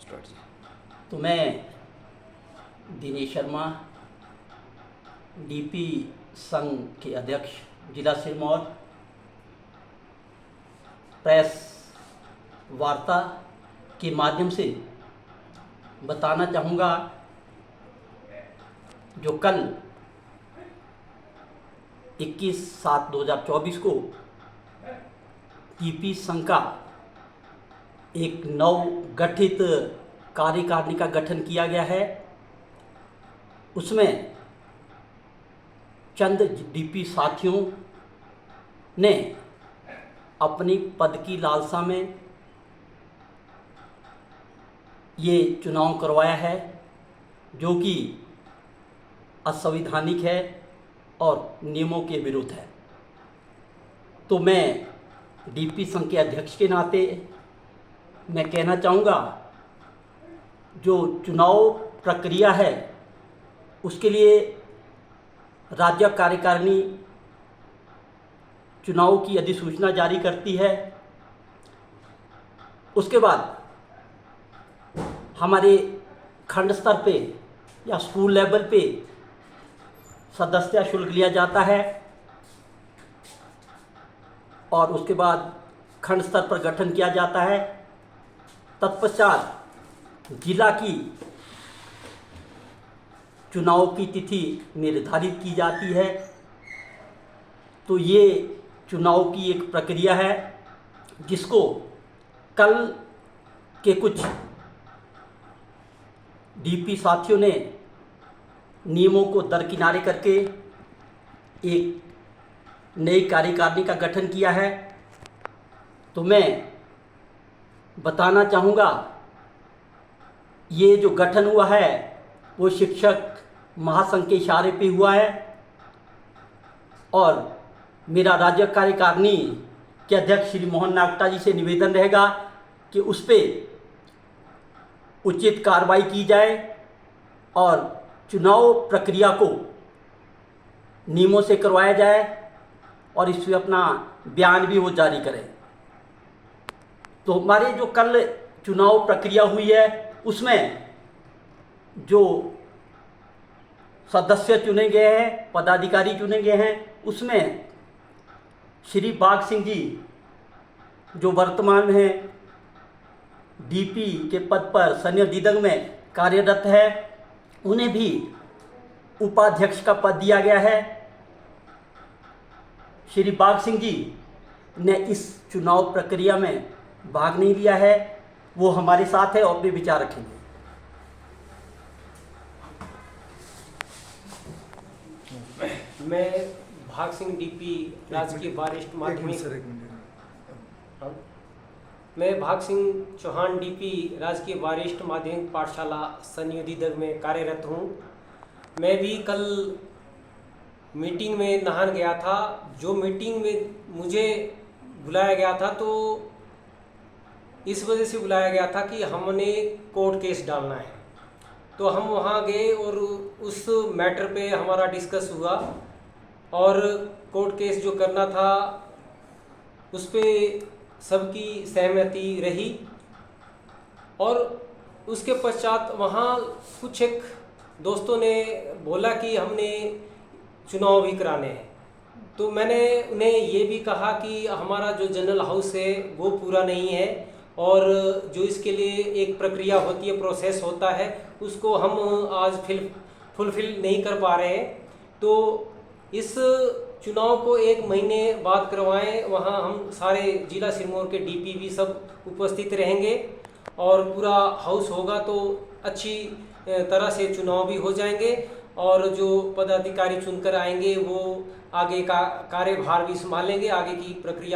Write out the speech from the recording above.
तो मैं दिनेश शर्मा, डीपी संघ के अध्यक्ष जिला सिरमौर, प्रेस वार्ता के माध्यम से बताना चाहूँगा जो कल 21/7/2024 को डीपी संघ का एक नव गठित कार्यकारिणी का गठन किया गया है। उसमें चंद डीपी साथियों ने अपनी पद की लालसा में ये चुनाव करवाया है, जो कि असंवैधानिक है और नियमों के विरुद्ध है। तो मैं डीपी संघ के अध्यक्ष के नाते मैं कहना चाहूँगा, जो चुनाव प्रक्रिया है उसके लिए राज्य कार्यकारिणी चुनाव की अधिसूचना जारी करती है। उसके बाद हमारे खंड स्तर पे या स्कूल लेवल पे सदस्यता शुल्क लिया जाता है और उसके बाद खंड स्तर पर गठन किया जाता है। तत्पश्चात जिला की चुनाव की तिथि निर्धारित की जाती है। तो ये चुनाव की एक प्रक्रिया है जिसको कल के कुछ डीपी साथियों ने नियमों को दरकिनारे करके एक नई कार्यकारिणी का गठन किया है। तो मैं बताना चाहूँगा, ये जो गठन हुआ है वो शिक्षक महासंघ के इशारे पे हुआ है और मेरा राज्य कार्यकारिणी के अध्यक्ष श्री मोहन नागटा जी से निवेदन रहेगा कि उस पर उचित कार्रवाई की जाए और चुनाव प्रक्रिया को नियमों से करवाया जाए और इस पर अपना बयान भी वो जारी करें। तो हमारे जो कल चुनाव प्रक्रिया हुई है उसमें जो सदस्य चुने गए हैं, पदाधिकारी चुने गए हैं, उसमें श्री बाघ सिंह जी जो वर्तमान में डीपी के पद पर संयोजक में कार्यरत है, उन्हें भी उपाध्यक्ष का पद दिया गया है। श्री बाघ सिंह जी ने इस चुनाव प्रक्रिया में भाग नहीं लिया है, वो हमारे साथ है और अपने विचार रखेंगे। मैं भाग सिंह डीपी राजकीय वरिष्ठ माध्यमिक मैं भाग सिंह चौहान डीपी राजकीय वरिष्ठ माध्यमिक पाठशाला संयोजक में कार्यरत हूँ। मैं भी कल मीटिंग में नहान गया था। जो मीटिंग में मुझे बुलाया गया था तो इस वजह से बुलाया गया था कि हमने कोर्ट केस डालना है। तो हम वहाँ गए और उस मैटर पे हमारा डिस्कस हुआ और कोर्ट केस जो करना था उस पे सबकी सहमति रही। और उसके पश्चात वहाँ कुछ एक दोस्तों ने बोला कि हमने चुनाव भी कराने हैं। तो मैंने उन्हें ये भी कहा कि हमारा जो जनरल हाउस है वो पूरा नहीं है और जो इसके लिए एक प्रक्रिया होती है, प्रोसेस होता है, उसको हम आज फुलफिल नहीं कर पा रहे हैं। तो इस चुनाव को 1 महीने बाद करवाएं। वहाँ हम सारे जिला सिरमौर के डीपी भी सब उपस्थित रहेंगे और पूरा हाउस होगा तो अच्छी तरह से चुनाव भी हो जाएंगे और जो पदाधिकारी चुनकर आएंगे वो आगे का कार्यभार भी संभालेंगे, आगे की प्रक्रिया